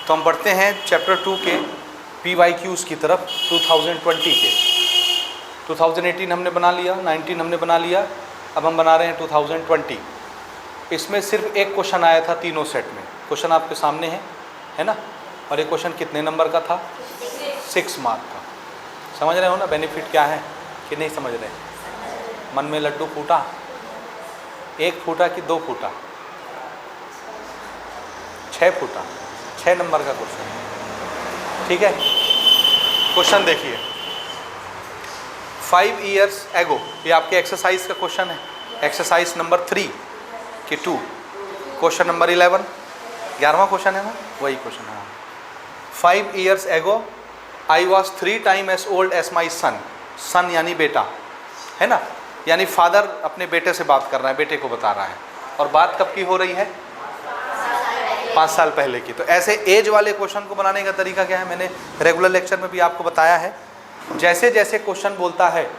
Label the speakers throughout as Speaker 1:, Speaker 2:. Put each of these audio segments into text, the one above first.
Speaker 1: तो हम बढ़ते हैं चैप्टर 2 के PYQs की तरफ 2020 के। 2018 हमने बना लिया, 19 हमने बना लिया, अब हम बना रहे हैं 2020। इसमें सिर्फ एक क्वेश्चन आया था तीनों सेट में। क्वेश्चन आपके सामने है ना। और ये क्वेश्चन कितने नंबर का था? 6 मार्क का। समझ रहे हो ना बेनिफिट क्या है कि नहीं समझ रहे? मन में लड्डू फूटा, 1 फूटा कि 2 फूटा? 6 फूटा। 6 नंबर का क्वेश्चन, ठीक है। क्वेश्चन देखिए, 5 years ago, ये आपके एक्सरसाइज का क्वेश्चन है, एक्सरसाइज नंबर 3 की 2, क्वेश्चन नंबर 11, 11वां क्वेश्चन है ना, वही क्वेश्चन है। 5 years ago I was 3 times as old as my son। सन यानी बेटा, है ना, यानी फादर अपने बेटे से बात कर रहा है, बेटे को बता रहा है। और बात कब की हो रही है? 5 साल पहले की। तो ऐसे एज वाले क्वेश्चन को बनाने का तरीका क्या है, मैंने रेगुलर लेक्चर में भी आपको बताया है। जैसे जैसे क्वेश्चन बोलता है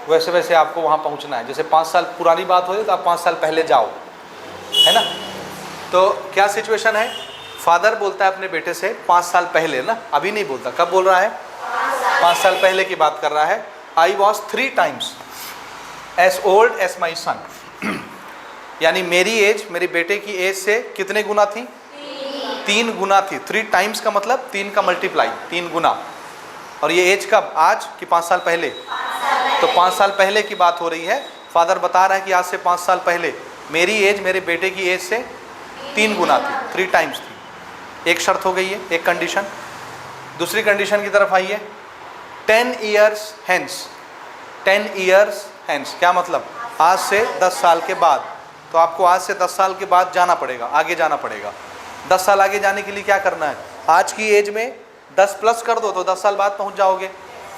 Speaker 1: वैसे वैसे आपको वहाँ पहुँचना है। जैसे 5 साल पुरानी बात हो तो आप 5 साल पहले जाओ, है ना। तो क्या सिचुएशन है, फादर बोलता है अपने बेटे से 5 साल पहले ना, अभी नहीं बोलता, कब बोल रहा है? 5 साल पहले की बात कर रहा है। I was 3 times as old as my son, यानी मेरी एज मेरे बेटे की एज से कितने गुना थी? 3 गुना थी। 3 times का मतलब 3 का मल्टीप्लाई, 3 गुना। और ये एज कब? आज कि 5 साल पहले? तो 5 साल पहले की बात हो रही है। फादर बता रहा है कि आज से 5 साल पहले मेरी एज मेरे बेटे की एज से 3 गुना थी, 3 times थी। एक शर्त हो गई है, एक कंडीशन। दूसरी कंडीशन की तरफ आइए, 10 years hence। 10 years hence क्या मतलब? आज से 10 साल के बाद। तो आपको आज से 10 साल के बाद जाना पड़ेगा, आगे जाना पड़ेगा। 10 साल आगे जाने के लिए क्या करना है? आज की एज में 10 प्लस कर दो तो 10 साल बाद पहुंच जाओगे।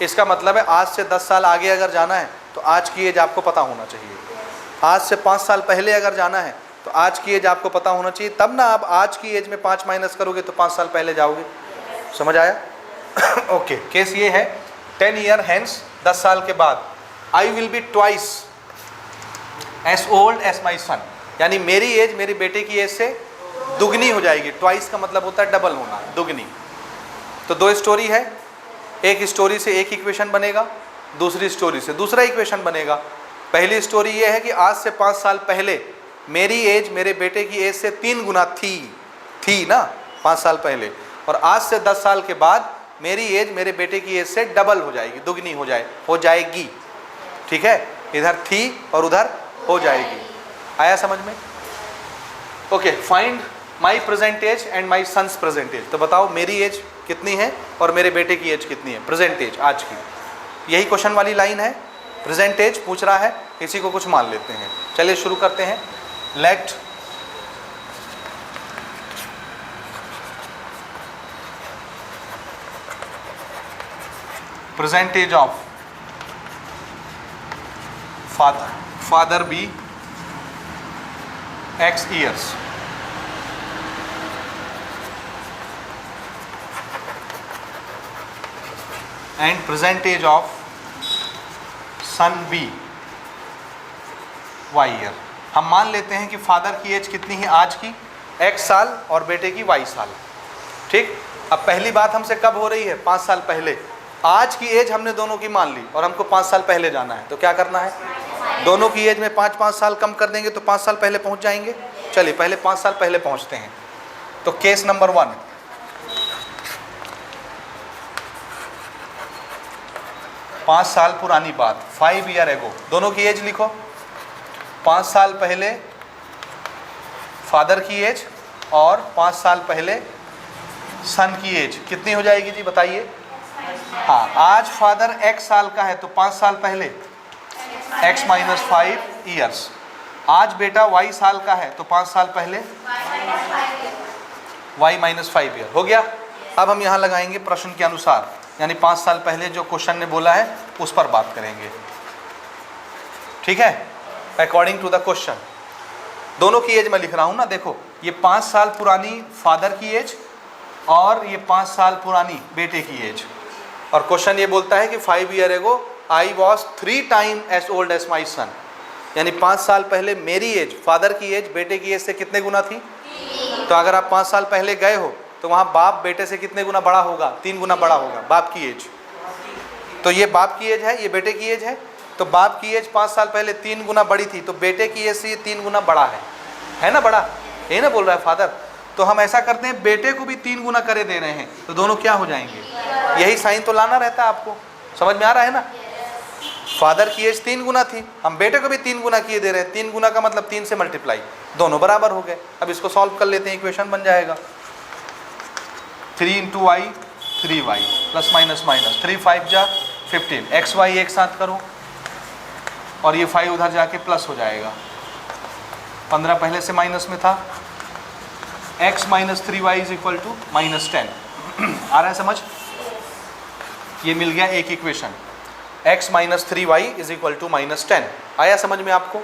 Speaker 1: इसका मतलब है आज से 10 साल आगे अगर जाना है तो आज की एज आपको पता होना चाहिए। आज से 5 साल पहले अगर जाना है तो आज की एज आपको पता होना चाहिए, तब ना आप आज की एज में 5 माइनस करोगे तो 5 साल पहले जाओगे। समझ आया? ओके, केस ये है, 10 years hence, 10 साल के बाद, I will be twice as old as my son, यानी मेरी एज मेरे बेटे की एज से दुगनी हो जाएगी। ट्वाइस का मतलब होता है डबल होना, दुगनी। तो 2 स्टोरी है, एक स्टोरी से एक इक्वेशन बनेगा, दूसरी स्टोरी से दूसरा इक्वेशन बनेगा। पहली स्टोरी ये है कि आज से 5 साल पहले मेरी एज मेरे बेटे की एज से 3 गुना थी ना 5 साल पहले, और आज से 10 साल के बाद मेरी एज मेरे बेटे की एज से डबल हो जाएगी, दुगनी हो जाएगी। ठीक है, इधर थी और उधर हो जाएगी। आया समझ में? Okay, find my present age and my son's present age. तो बताओ मेरी एज कितनी है और मेरे बेटे की एज कितनी है, प्रेजेंट एज आज की। यही क्वेश्चन वाली लाइन है, प्रेजेंट एज पूछ रहा है, इसी को कुछ मान लेते हैं। चलिए शुरू करते हैं। Let present age of father be X years and present age of son B Y year। हम मान लेते हैं कि फादर की एज कितनी है आज की? X साल और बेटे की Y साल। ठीक, अब पहली बात हमसे कब हो रही है? 5 साल पहले। आज की एज हमने दोनों की मान ली और हमको 5 साल पहले जाना है, तो क्या करना है? दोनों की एज में 5-5 साल कम कर देंगे तो 5 साल पहले पहुंच जाएंगे। चलिए पहले 5 साल पहले पहुंचते हैं। तो केस नंबर 1, पाँच साल पुरानी बात, 5 years ago। दोनों की एज लिखो। 5 साल पहले फादर की एज और 5 साल पहले सन की एज कितनी हो जाएगी जी बताइए? हाँ, आज फादर X साल का है तो 5 साल पहले X minus 5 years। आज बेटा Y साल का है तो 5 साल पहले Y minus 5 year हो गया। अब हम यहाँ लगाएंगे प्रश्न के अनुसार, यानी 5 साल पहले जो क्वेश्चन ने बोला है उस पर बात करेंगे। ठीक है, अकॉर्डिंग टू द क्वेश्चन। दोनों की एज मैं लिख रहा हूँ ना, देखो ये 5 साल पुरानी फादर की एज और ये 5 साल पुरानी बेटे की एज। और क्वेश्चन ये बोलता है कि 5 years ago I was 3 times as old as my son, यानी 5 साल पहले मेरी एज फादर की एज बेटे की एज से कितने गुना थी? तो अगर आप 5 साल पहले गए हो तो वहाँ बाप बेटे से कितने गुना बड़ा होगा? 3 गुना बड़ा होगा बाप की एज। तो ये बाप की एज है, ये बेटे की एज है। तो बाप की एज 5 साल पहले 3 गुना बड़ी थी, तो बेटे की एज से ये 3 गुना बड़ा है ना? बड़ा यही ना बोल रहा है फादर। तो हम ऐसा करते हैं, बेटे को भी 3 गुना करे दे रहे हैं, तो दोनों क्या हो जाएंगे? यही साइन तो लाना रहता है आपको, समझ में आ रहा है ना? फादर की एज 3 गुना थी, हम बेटे को भी 3 गुना किए दे रहे हैं। 3 गुना का मतलब 3 से मल्टीप्लाई, दोनों बराबर हो गए। अब इसको सॉल्व कर लेते हैं, इक्वेशन बन जाएगा 3 × y 3y plus minus minus 3 5 जा 15, एक्स वाई एक साथ करो और ये 5 उधर जाके प्लस हो जाएगा। 15 पहले से माइनस में था। x minus 3y is equal to minus 10। आ रहा है समझ? ये मिल गया एक equation, x minus 3y is equal to minus 10। आया समझ में आपको?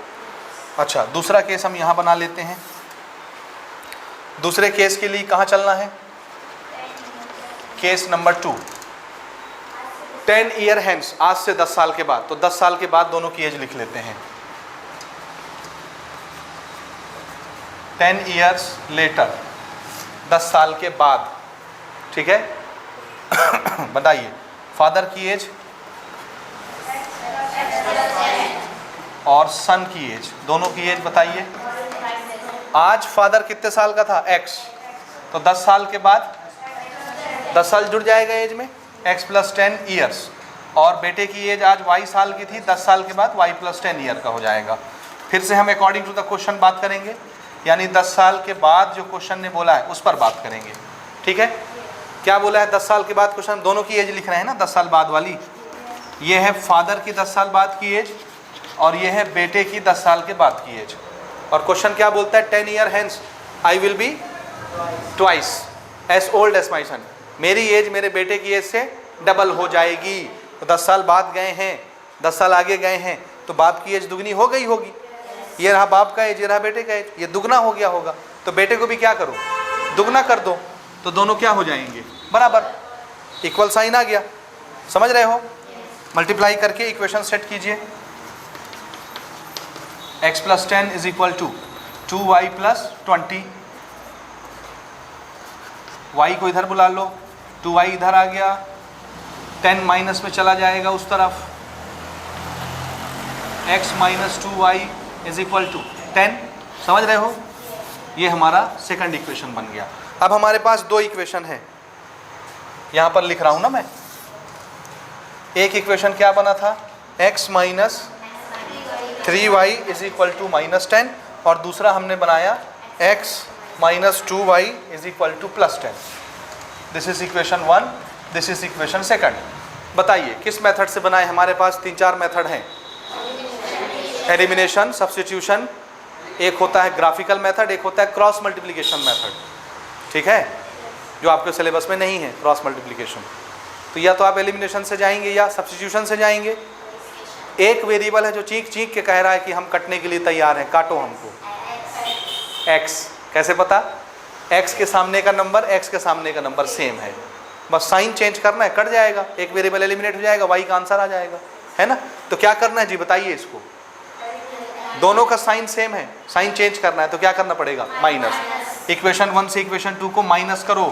Speaker 1: अच्छा, दूसरा केस हम यहाँ बना लेते हैं। दूसरे केस के लिए कहाँ चलना है? केस नंबर 2, 10 ईयर हैंस, आज से 10 साल के बाद। तो 10 साल के बाद दोनों की एज लिख लेते हैं। 10 ईयर्स लेटर, 10 साल के बाद, ठीक है? बताइए फादर की एज और सन की एज, दोनों की एज बताइए। आज फादर कितने साल का था? x, तो 10 साल के बाद 10 साल जुड़ जाएगा एज में, x प्लस 10 ईयर्स। और बेटे की एज आज y साल की थी, 10 साल के बाद y प्लस 10 ईयर का हो जाएगा। फिर से हम अकॉर्डिंग टू द क्वेश्चन बात करेंगे, यानी 10 साल के बाद जो क्वेश्चन ने बोला है उस पर बात करेंगे, ठीक है? क्या बोला है? 10 साल के बाद क्वेश्चन, दोनों की एज लिख रहे हैं ना 10 साल बाद वाली। ये है फादर की 10 साल बाद की एज और ये है बेटे की 10 साल के बाद की एज। और क्वेश्चन क्या बोलता है? 10 year hence I will be twice as old as my son. मेरी एज मेरे बेटे की एज से डबल हो जाएगी। तो 10 साल बाद गए हैं, 10 साल आगे गए हैं, तो बाप की एज दुगनी हो गई होगी। ये रहा बाप का एज, ये रहा बेटे का एज, ये दुगना हो गया होगा। तो बेटे को भी क्या करो? दुगना कर दो, तो दोनों क्या हो जाएंगे? बराबर, इक्वल साइन आ गया। समझ रहे हो? मल्टीप्लाई करके इक्वेशन सेट कीजिए। x plus 10 is equal to 2y plus 20। y को इधर बुला लो, 2y इधर आ गया, 10 माइनस में चला जाएगा उस तरफ। x minus 2y is equal to 10। समझ रहे हो? ये हमारा सेकंड इक्वेशन बन गया। अब हमारे पास 2 इक्वेशन है, यहाँ पर लिख रहा हूँ ना मैं। एक इक्वेशन क्या बना था? x minus 3y is equal to minus 10, और दूसरा हमने बनाया x minus 2y is equal to plus 10। This is equation 1, this is equation second. बताइए किस मेथड से बनाए? हमारे पास 3-4 मेथड हैं। एलिमिनेशन, सब्स्टिट्यूशन, एक होता है ग्राफिकल मेथड, एक होता है क्रॉस मल्टीप्लिकेशन मेथड, ठीक है? जो आपके सिलेबस में नहीं है क्रॉस मल्टीप्लिकेशन। तो या तो आप एलिमिनेशन से जाएंगे या सब्स्टिट्यूशन से जाएंगे। एक वेरिएबल है जो चीख चीख के कह रहा है कि हम कटने के लिए तैयार हैं, काटो हमको। x, कैसे पता? x के सामने का नंबर, x के सामने का नंबर सेम है, बस साइन चेंज करना है, कट जाएगा, एक वेरिएबल एलिमिनेट हो जाएगा, y का आंसर आ जाएगा, है ना? तो क्या करना है जी बताइए इसको? दोनों का साइन सेम है, साइन चेंज करना है, तो क्या करना पड़ेगा? माइनस। इक्वेशन 1 से इक्वेशन 2 को माइनस करो।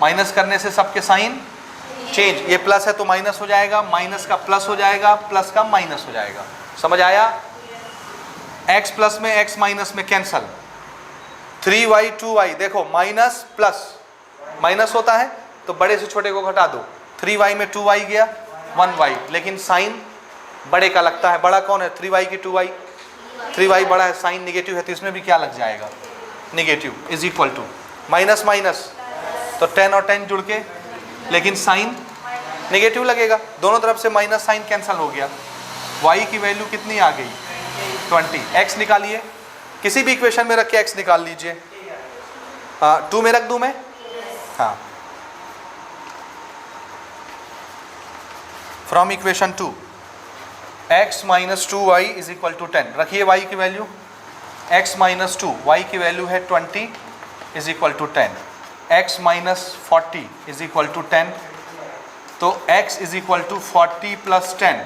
Speaker 1: माइनस करने से सबके साइन चेंज, ये प्लस है तो माइनस हो जाएगा, माइनस का प्लस हो जाएगा, प्लस का माइनस हो जाएगा। समझ आया? x प्लस में x माइनस में कैंसल। 3y 2y, देखो माइनस प्लस माइनस होता है तो बड़े से छोटे को घटा दो। 3y में 2y गया, 1y, लेकिन साइन बड़े का लगता है। बड़ा कौन है? 3y की 2y, 3y बड़ा है, साइन निगेटिव है तो इसमें भी क्या लग जाएगा? Negative. Is equal to minus minus, तो 10 और 10 जुड़ के, लेकिन साइन नेगेटिव लगेगा, दोनों तरफ से माइनस साइन कैंसिल हो गया। y की वैल्यू कितनी आ गई? 20। x निकालिए, किसी भी इक्वेशन में रख के x निकाल लीजिए। 2 में रख दूं मैं? हाँ। From equation 2 x minus 2y is equal to 10। रखिए y की वैल्यू, x माइनस 2, y की वैल्यू है 20 is equal to 10। x minus 40 is equal to 10, तो x is equal to 40 plus 10,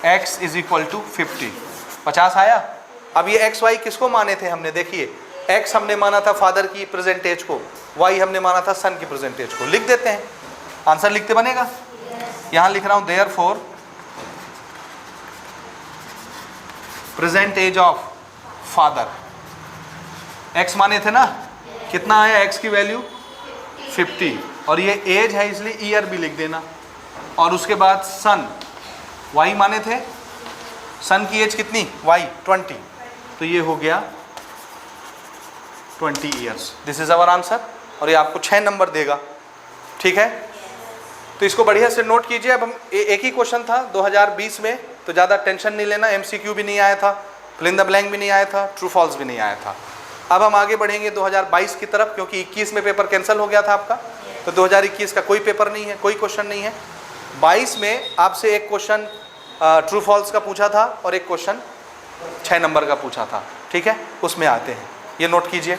Speaker 1: x is equal to 50। 50 आया। अब ये x y किसको माने थे हमने? देखिए एक्स हमने माना था फादर की प्रेजेंट एज को, वाई हमने माना था सन की प्रेजेंट एज को। लिख देते हैं, आंसर लिखते बनेगा। यहां लिख रहा हूं therefore present age of father, x माने थे ना, कितना आया एक्स की वैल्यू 50, और ये एज है इसलिए ईयर भी लिख देना। और उसके बाद सन, वाई माने थे, सन की एज कितनी वाई 20, तो ये हो गया 20 years. This is our answer, और ये आपको 6 नंबर देगा। ठीक है, तो इसको बढ़िया से नोट कीजिए। अब हम एक ही क्वेश्चन था 2020 में, तो ज़्यादा टेंशन नहीं लेना, MCQ भी नहीं आया था, फिल इन द ब्लैंक भी नहीं आया था, ट्रू फॉल्स भी नहीं आया था। अब हम आगे बढ़ेंगे 2022 की तरफ, क्योंकि 21 में पेपर कैंसिल हो गया था आपका, तो 2021 का कोई पेपर नहीं है, कोई क्वेश्चन नहीं है। 22 में आपसे एक क्वेश्चन ट्रू फॉल्स का पूछा था और एक क्वेश्चन 6 नंबर का पूछा था। ठीक है, उसमें आते हैं, ये नोट कीजिए।